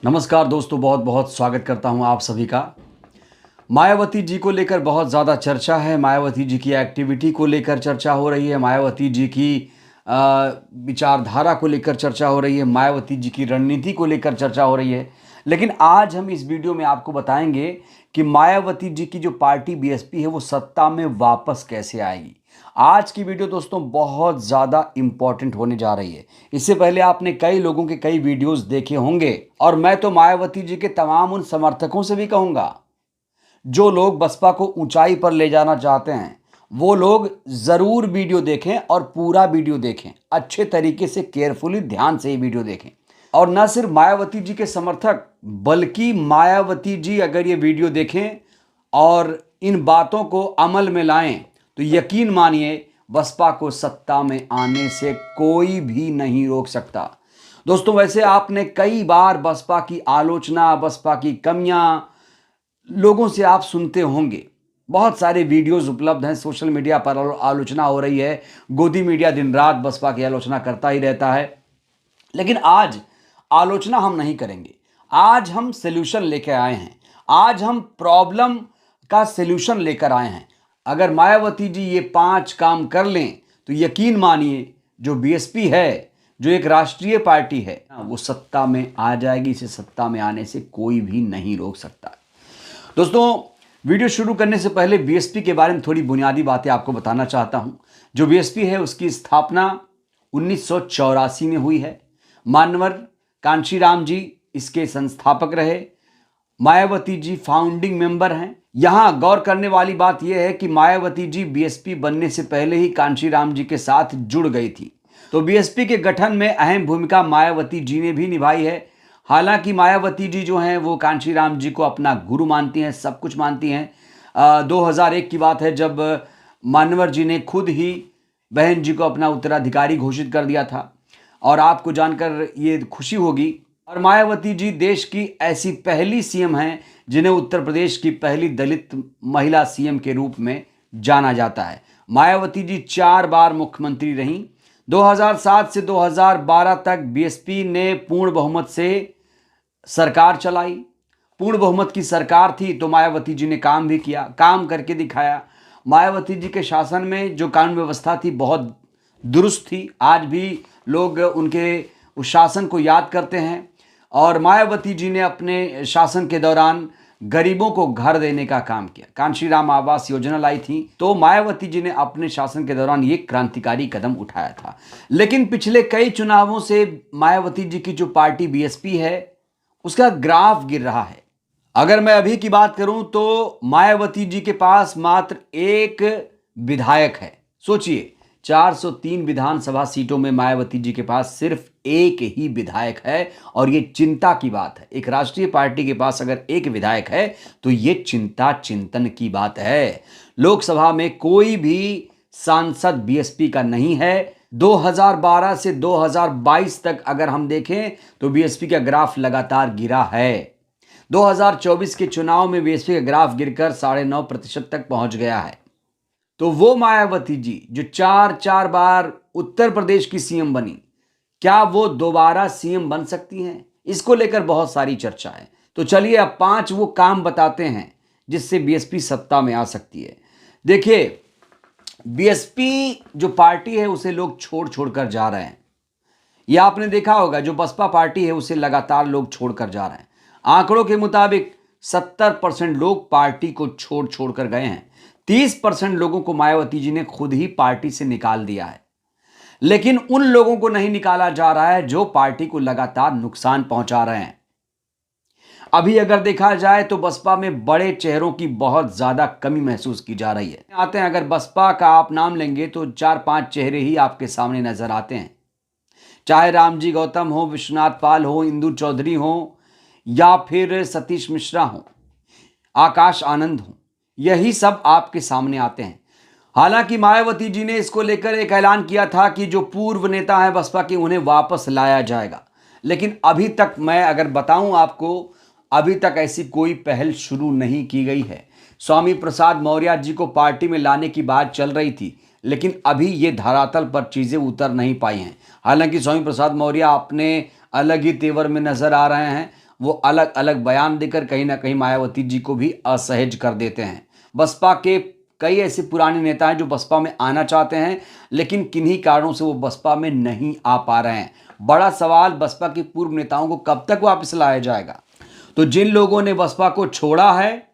नमस्कार दोस्तों, बहुत बहुत स्वागत करता हूं आप सभी का। मायावती जी को लेकर बहुत ज़्यादा चर्चा है। मायावती जी की एक्टिविटी को लेकर चर्चा हो रही है। मायावती जी की अ, विचारधारा को लेकर चर्चा हो रही है। मायावती जी की रणनीति को लेकर चर्चा हो रही है। लेकिन आज हम इस वीडियो में आपको बताएंगे कि मायावती जी की जो पार्टी बीएसपी है वो सत्ता में वापस कैसे आएगी। आज की वीडियो दोस्तों बहुत ज़्यादा इम्पॉर्टेंट होने जा रही है। इससे पहले आपने कई लोगों के कई वीडियोस देखे होंगे और मैं तो मायावती जी के तमाम उन समर्थकों से भी कहूंगा जो लोग बसपा को ऊंचाई पर ले जाना चाहते हैं, वो लोग जरूर वीडियो देखें और पूरा वीडियो देखें, अच्छे तरीके से, केयरफुली, ध्यान से ये वीडियो देखें। और न सिर्फ मायावती जी के समर्थक बल्कि मायावती जी अगर ये वीडियो देखें और इन बातों को अमल में लाएं तो यकीन मानिए बसपा को सत्ता में आने से कोई भी नहीं रोक सकता। दोस्तों, वैसे आपने कई बार बसपा की आलोचना, बसपा की कमियां लोगों से आप सुनते होंगे। बहुत सारे वीडियोस उपलब्ध हैं सोशल मीडिया पर, आलोचना हो रही है। गोदी मीडिया दिन रात बसपा की आलोचना करता ही रहता है। लेकिन आज आलोचना हम नहीं करेंगे। आज हम सॉल्यूशन लेकर आए हैं। आज हम प्रॉब्लम का सॉल्यूशन लेकर आए हैं। अगर मायावती जी ये 5 काम कर लें तो यकीन मानिए जो बीएसपी है, जो एक राष्ट्रीय पार्टी है, वो सत्ता में आ जाएगी। इसे सत्ता में आने से कोई भी नहीं रोक सकता। दोस्तों, वीडियो शुरू करने से पहले बीएसपी के बारे में थोड़ी बुनियादी बातें आपको बताना चाहता हूं। जो बीएसपी है उसकी स्थापना 1984 में हुई है। मानवर कांशीराम जी इसके संस्थापक रहे। मायावती जी फाउंडिंग मेंबर हैं। यहां गौर करने वाली बात यह है कि मायावती जी बीएसपी बनने से पहले ही कांशीराम जी के साथ जुड़ गई थी, तो बीएसपी के गठन में अहम भूमिका मायावती जी ने भी निभाई है। हालांकि मायावती जी जो हैं वो कांशीराम जी को अपना गुरु मानती हैं, सब कुछ मानती हैं। 2001 की बात है जब मानवर जी ने खुद ही बहन जी को अपना उत्तराधिकारी घोषित कर दिया था, और आपको जानकर ये खुशी होगी। और मायावती जी देश की ऐसी पहली सीएम हैं जिन्हें उत्तर प्रदेश की पहली दलित महिला सीएम के रूप में जाना जाता है। मायावती जी 4 बार मुख्यमंत्री रहीं। 2007 से 2012 तक बीएसपी ने पूर्ण बहुमत से सरकार चलाई। पूर्ण बहुमत की सरकार थी तो मायावती जी ने काम भी किया, काम करके दिखाया। मायावती जी के शासन में जो कानून व्यवस्था थी बहुत दुरुस्त थी। आज भी लोग उनके उस शासन को याद करते हैं। और मायावती जी ने अपने शासन के दौरान गरीबों को घर देने का काम किया। कांशीराम आवास योजना लाई थी, तो मायावती जी ने अपने शासन के दौरान ये क्रांतिकारी कदम उठाया था। लेकिन पिछले कई चुनावों से मायावती जी की जो पार्टी बीएसपी है उसका ग्राफ गिर रहा है। अगर मैं अभी की बात करूं तो मायावती जी के पास मात्र एक विधायक है। सोचिए, 403 विधानसभा सीटों में मायावती जी के पास सिर्फ एक ही विधायक है, और ये चिंता की बात है। एक राष्ट्रीय पार्टी के पास अगर एक विधायक है तो ये चिंता, चिंतन की बात है। लोकसभा में कोई भी सांसद बीएसपी का नहीं है। 2012 से 2022 तक अगर हम देखें तो बीएसपी का ग्राफ लगातार गिरा है। 2024 के चुनाव में बीएसपी का ग्राफ गिरकर 9.5% तक पहुंच गया है। तो वो मायावती जी जो 4 बार उत्तर प्रदेश की सीएम बनी, क्या वो दोबारा सीएम बन सकती हैं? इसको लेकर बहुत सारी चर्चा है। तो चलिए अब 5 वो काम बताते हैं जिससे बीएसपी सत्ता में आ सकती है। देखिए, बीएसपी जो पार्टी है उसे लोग छोड़ छोड़ कर जा रहे हैं। यह आपने देखा होगा, जो बसपा पार्टी है उसे लगातार लोग छोड़कर जा रहे हैं। आंकड़ों के मुताबिक 70% लोग पार्टी को छोड़ छोड़ कर गए हैं। 30% लोगों को मायावती जी ने खुद ही पार्टी से निकाल दिया है। लेकिन उन लोगों को नहीं निकाला जा रहा है जो पार्टी को लगातार नुकसान पहुंचा रहे हैं। अभी अगर देखा जाए तो बसपा में बड़े चेहरों की बहुत ज्यादा कमी महसूस की जा रही है। आते हैं, अगर बसपा का आप नाम लेंगे तो 4-5 चेहरे ही आपके सामने नजर आते हैं। चाहे रामजी गौतम हो, विश्वनाथ पाल हो, इंदु चौधरी हो, या फिर सतीश मिश्रा हो, आकाश आनंद हो, यही सब आपके सामने आते हैं। हालांकि मायावती जी ने इसको लेकर एक ऐलान किया था कि जो पूर्व नेता हैं बसपा के उन्हें वापस लाया जाएगा। लेकिन अभी तक मैं अगर बताऊं आपको, अभी तक ऐसी कोई पहल शुरू नहीं की गई है। स्वामी प्रसाद मौर्य जी को पार्टी में लाने की बात चल रही थी, लेकिन अभी ये धरातल पर चीजें उतर नहीं पाई हैं। हालांकि स्वामी प्रसाद मौर्य अपने अलग ही तेवर में नजर आ रहे हैं। वो अलग अलग बयान देकर कहीं ना कहीं मायावती जी को भी असहज कर देते हैं। बसपा के कई ऐसे पुराने नेता हैं जो बसपा में आना चाहते हैं, लेकिन किन्हीं कारणों से वो बसपा में नहीं आ पा रहे हैं। बड़ा सवाल, बसपा के पूर्व नेताओं को कब तक वापस लाया जाएगा? तो जिन लोगों ने बसपा को छोड़ा है,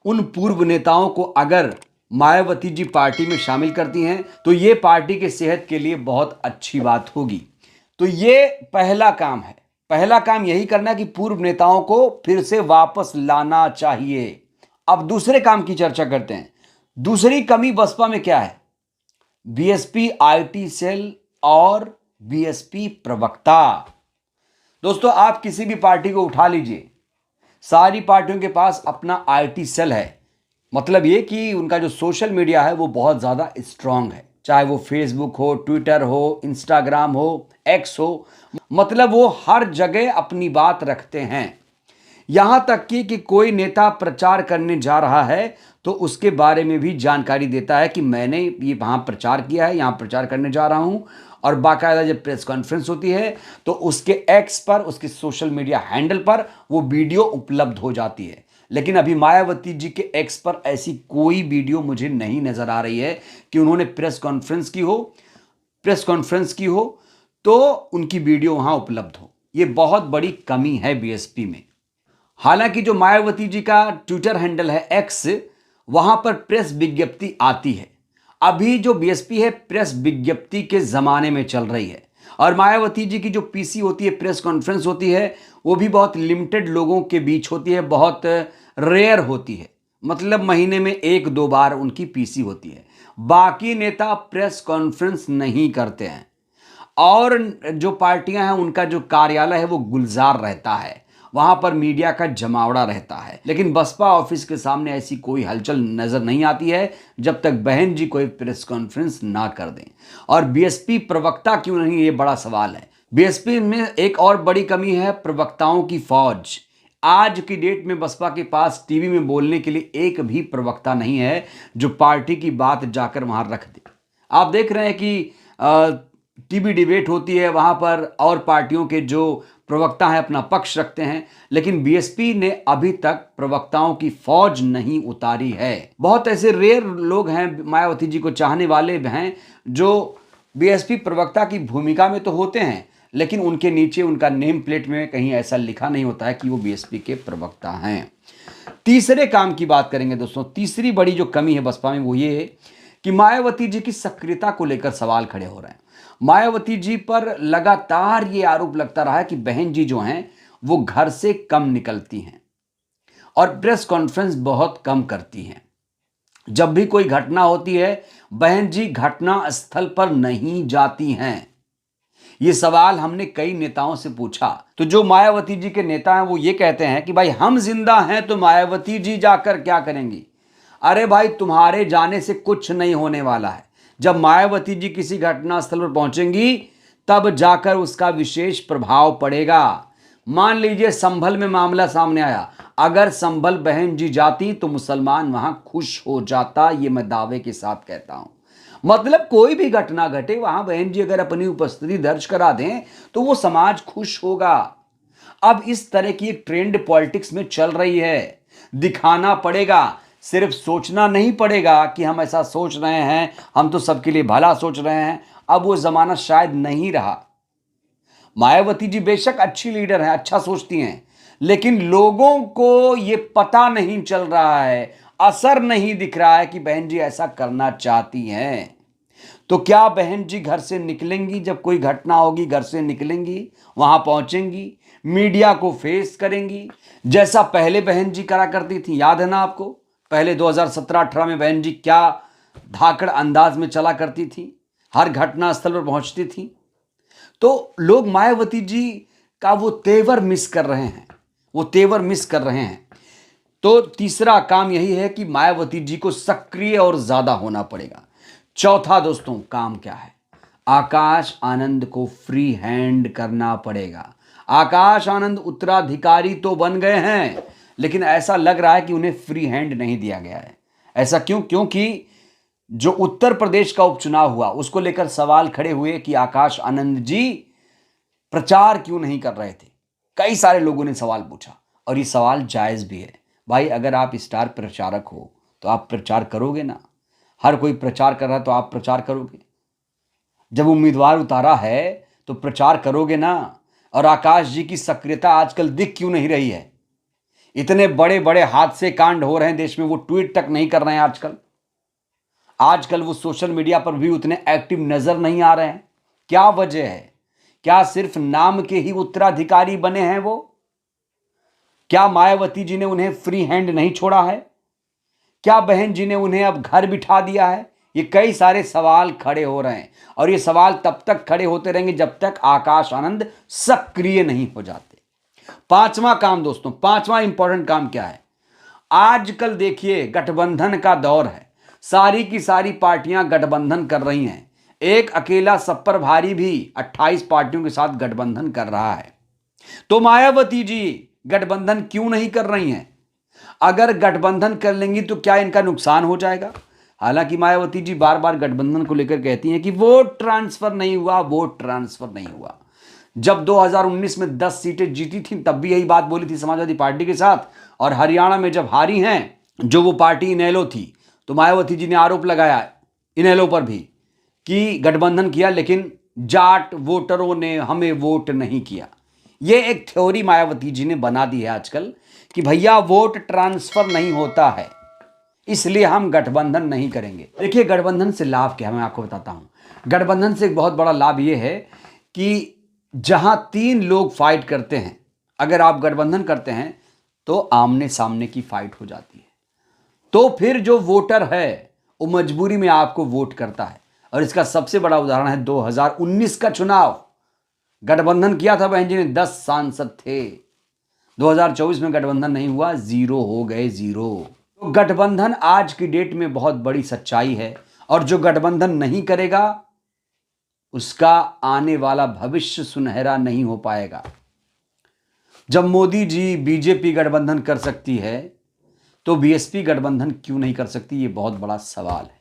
उन पूर्व नेताओं को अगर मायावती जी पार्टी में शामिल करती हैं तो ये पार्टी के सेहत के लिए बहुत अच्छी बात होगी। तो ये पहला काम है। पहला काम यही करना है कि पूर्व नेताओं को फिर से वापस लाना चाहिए। अब दूसरे काम की चर्चा करते हैं। दूसरी कमी बसपा में क्या है? बीएसपी आईटी सेल और बीएसपी प्रवक्ता। दोस्तों, आप किसी भी पार्टी को उठा लीजिए, सारी पार्टियों के पास अपना आईटी सेल है। मतलब ये कि उनका जो सोशल मीडिया है वो बहुत ज़्यादा स्ट्रांग है, चाहे वो फेसबुक हो, ट्विटर हो, इंस्टाग्राम हो, एक्स हो, मतलब वो हर जगह अपनी बात रखते हैं। यहां तक कि कोई नेता प्रचार करने जा रहा है तो उसके बारे में भी जानकारी देता है कि मैंने ये वहां प्रचार किया है, यहां प्रचार करने जा रहा हूं। और बाकायदा जब प्रेस कॉन्फ्रेंस होती है तो उसके एक्स पर, उसके सोशल मीडिया हैंडल पर वो वीडियो उपलब्ध हो जाती है। लेकिन अभी मायावती जी के एक्स पर ऐसी कोई वीडियो मुझे नहीं नजर आ रही है कि उन्होंने प्रेस कॉन्फ्रेंस की हो तो उनकी वीडियो वहां उपलब्ध हो। ये बहुत बड़ी कमी है बीएसपी में। हालांकि जो मायावती जी का ट्विटर हैंडल है एक्स, वहां पर प्रेस विज्ञप्ति आती है। अभी जो बीएसपी है प्रेस विज्ञप्ति के जमाने में चल रही है। और मायावती जी की जो पीसी होती है, प्रेस कॉन्फ्रेंस होती है, वो भी बहुत लिमिटेड लोगों के बीच होती है, बहुत रेयर होती है। मतलब महीने में 1-2 बार उनकी पीसी होती है। बाकी नेता प्रेस कॉन्फ्रेंस नहीं करते हैं। और जो पार्टियां हैं उनका जो कार्यालय है वो गुलजार रहता है, वहां पर मीडिया का जमावड़ा रहता है। लेकिन बसपा ऑफिस के सामने ऐसी कोई हलचल नजर नहीं आती है जब तक बहन जी कोई प्रेस कॉन्फ्रेंस ना कर दें। और बीएसपी प्रवक्ता क्यों नहीं, ये बड़ा सवाल है। बीएसपी में एक और बड़ी कमी है, प्रवक्ताओं की फौज। आज की डेट में बसपा के पास टीवी में बोलने के लिए एक भी प्रवक्ता नहीं है जो पार्टी की बात जाकर वहां रख दे। आप देख रहे हैं कि टीवी डिबेट होती है, वहां पर और पार्टियों के जो प्रवक्ता हैं अपना पक्ष रखते हैं, लेकिन बीएसपी ने अभी तक प्रवक्ताओं की फौज नहीं उतारी है। बहुत ऐसे रेयर लोग हैं, मायावती जी को चाहने वाले हैं, जो बीएसपी प्रवक्ता की भूमिका में तो होते हैं, लेकिन उनके नीचे उनका नेम प्लेट में कहीं ऐसा लिखा नहीं होता है कि वो बीएसपी के प्रवक्ता हैं। तीसरे काम की बात करेंगे दोस्तों। तीसरी बड़ी जो कमी है बसपा में वो ये है कि मायावती जी की सक्रियता को लेकर सवाल खड़े हो रहे हैं। मायावती जी पर लगातार ये आरोप लगता रहा है कि बहन जी जो हैं वो घर से कम निकलती हैं और प्रेस कॉन्फ्रेंस बहुत कम करती हैं। जब भी कोई घटना होती है बहन जी घटना स्थल पर नहीं जाती हैं। ये सवाल हमने कई नेताओं से पूछा तो जो मायावती जी के नेता हैं वो ये कहते हैं कि भाई हम जिंदा हैं तो मायावती जी जाकर क्या करेंगी। अरे भाई, तुम्हारे जाने से कुछ नहीं होने वाला है। जब मायावती जी किसी घटना स्थल पर पहुंचेंगी तब जाकर उसका विशेष प्रभाव पड़ेगा। मान लीजिए संभल में मामला सामने आया, अगर संभल बहन जी जाती तो मुसलमान वहां खुश हो जाता, ये मैं दावे के साथ कहता हूं। मतलब कोई भी घटना घटे वहां बहन जी अगर अपनी उपस्थिति दर्ज करा दें तो वो समाज खुश होगा। अब इस तरह की एक ट्रेंड पॉलिटिक्स में चल रही है। दिखाना पड़ेगा, सिर्फ सोचना नहीं पड़ेगा कि हम ऐसा सोच रहे हैं, हम तो सबके लिए भला सोच रहे हैं। अब वो जमाना शायद नहीं रहा। मायावती जी बेशक अच्छी लीडर हैं, अच्छा सोचती हैं, लेकिन लोगों को ये पता नहीं चल रहा है, असर नहीं दिख रहा है कि बहन जी ऐसा करना चाहती हैं। तो क्या बहन जी घर से निकलेंगी? जब कोई घटना होगी घर से निकलेंगी, वहां पहुंचेंगी, मीडिया को फेस करेंगी, जैसा पहले बहन जी करा करती थी। याद है ना आपको, पहले 2017-18 में बहन जी क्या धाकड़ अंदाज में चला करती थी, हर घटना स्थल पर पहुंचती थी। तो लोग मायावती जी का वो तेवर मिस कर रहे हैं, वो तेवर मिस कर रहे हैं। तो तीसरा काम यही है कि मायावती जी को सक्रिय और ज्यादा होना पड़ेगा। चौथा दोस्तों काम क्या है? आकाश आनंद को फ्री हैंड करना पड़ेगा। आकाश आनंद उत्तराधिकारी तो बन गए हैं, लेकिन ऐसा लग रहा है कि उन्हें फ्री हैंड नहीं दिया गया है। ऐसा क्यों? क्योंकि जो उत्तर प्रदेश का उपचुनाव हुआ उसको लेकर सवाल खड़े हुए कि आकाश आनंद जी प्रचार क्यों नहीं कर रहे थे। कई सारे लोगों ने सवाल पूछा और ये सवाल जायज़ भी है। भाई अगर आप स्टार प्रचारक हो तो आप प्रचार करोगे ना। हर कोई प्रचार कर रहा है तो आप प्रचार करोगे। जब उम्मीदवार उतारा है तो प्रचार करोगे ना। और आकाश जी की सक्रियता आजकल दिख क्यों नहीं रही है? इतने बड़े बड़े हादसे कांड हो रहे हैं देश में, वो ट्वीट तक नहीं कर रहे हैं आजकल वो सोशल मीडिया पर भी उतने एक्टिव नजर नहीं आ रहे हैं। क्या वजह है? क्या सिर्फ नाम के ही उत्तराधिकारी बने हैं वो? क्या मायावती जी ने उन्हें फ्री हैंड नहीं छोड़ा है? क्या बहन जी ने उन्हें अब घर बिठा दिया है? ये कई सारे सवाल खड़े हो रहे हैं और ये सवाल तब तक खड़े होते रहेंगे जब तक आकाश आनंद सक्रिय नहीं हो जाते। पांचवा काम दोस्तों, पांचवा इंपॉर्टेंट काम क्या है? आजकल देखिए गठबंधन का दौर है। सारी की सारी पार्टियां गठबंधन कर रही हैं। एक अकेला सब पर भारी भी 28 पार्टियों के साथ गठबंधन कर रहा है। तो मायावती जी गठबंधन क्यों नहीं कर रही हैं? अगर गठबंधन कर लेंगी तो क्या इनका नुकसान हो जाएगा? हालांकि मायावती जी बार बार गठबंधन को लेकर कहती हैं कि वोट ट्रांसफर नहीं हुआ, वोट ट्रांसफर नहीं हुआ। जब 2019 में 10 सीटें जीती थी तब भी यही बात बोली थी समाजवादी पार्टी के साथ, और हरियाणा में जब हारी हैं जो वो पार्टी इनेलो थी तो मायावती जी ने आरोप लगाया इनेलो पर भी कि गठबंधन किया लेकिन जाट वोटरों ने हमें वोट नहीं किया। ये एक थ्योरी मायावती जी ने बना दी है आजकल कि भैया वोट ट्रांसफर नहीं होता है इसलिए हम गठबंधन नहीं करेंगे। देखिए गठबंधन से लाभ क्या है मैं आपको बताता हूं। गठबंधन से एक बहुत बड़ा लाभ यह है कि जहां 3 लोग फाइट करते हैं, अगर आप गठबंधन करते हैं तो आमने सामने की फाइट हो जाती है। तो फिर जो वोटर है वो मजबूरी में आपको वोट करता है। और इसका सबसे बड़ा उदाहरण है 2019 का चुनाव। गठबंधन किया था बहन जी ने, 10 सांसद थे। 2024 में गठबंधन नहीं हुआ, 0 हो गए, 0। तो गठबंधन आज की डेट में बहुत बड़ी सच्चाई है और जो गठबंधन नहीं करेगा उसका आने वाला भविष्य सुनहरा नहीं हो पाएगा। जब मोदी जी बीजेपी गठबंधन कर सकती है तो बीएसपी गठबंधन क्यों नहीं कर सकती? ये बहुत बड़ा सवाल है।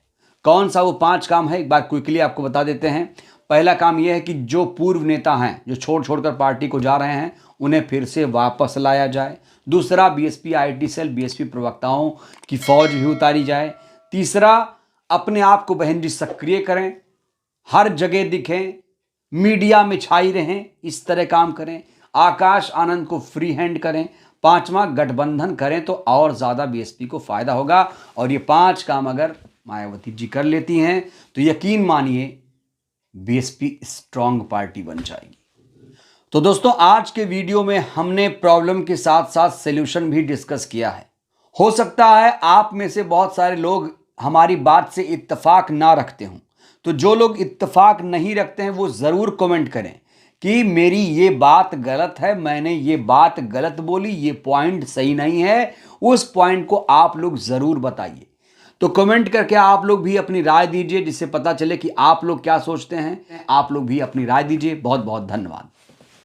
कौन सा वो 5 काम है एक बार क्विकली आपको बता देते हैं। पहला काम यह है कि जो पूर्व नेता हैं जो छोड़कर पार्टी को जा रहे हैं उन्हें फिर से वापस लाया जाए। दूसरा, बीएसपी आईटी सेल, बीएसपी प्रवक्ताओं की फौज भी उतारी जाए। तीसरा, अपने आप को बहन जी सक्रिय करें, हर जगह दिखें, मीडिया में छाई रहें, इस तरह काम करें। आकाश आनंद को फ्री हैंड करें। पांचवा, गठबंधन करें तो और ज्यादा बीएसपी को फायदा होगा। और ये 5 काम अगर मायावती जी कर लेती हैं तो यकीन मानिए बीएसपी स्ट्रांग पार्टी बन जाएगी। तो दोस्तों आज के वीडियो में हमने प्रॉब्लम के साथ साथ सॉल्यूशन भी डिस्कस किया है। हो सकता है आप में से बहुत सारे लोग हमारी बात से इत्तेफाक ना रखते हों, तो जो लोग इत्तेफाक नहीं रखते हैं वो ज़रूर कमेंट करें कि मेरी ये बात गलत है, मैंने ये बात गलत बोली, ये पॉइंट सही नहीं है। उस पॉइंट को आप लोग ज़रूर बताइए। तो कमेंट करके आप लोग भी अपनी राय दीजिए जिससे पता चले कि आप लोग क्या सोचते हैं। आप लोग भी अपनी राय दीजिए। बहुत बहुत धन्यवाद।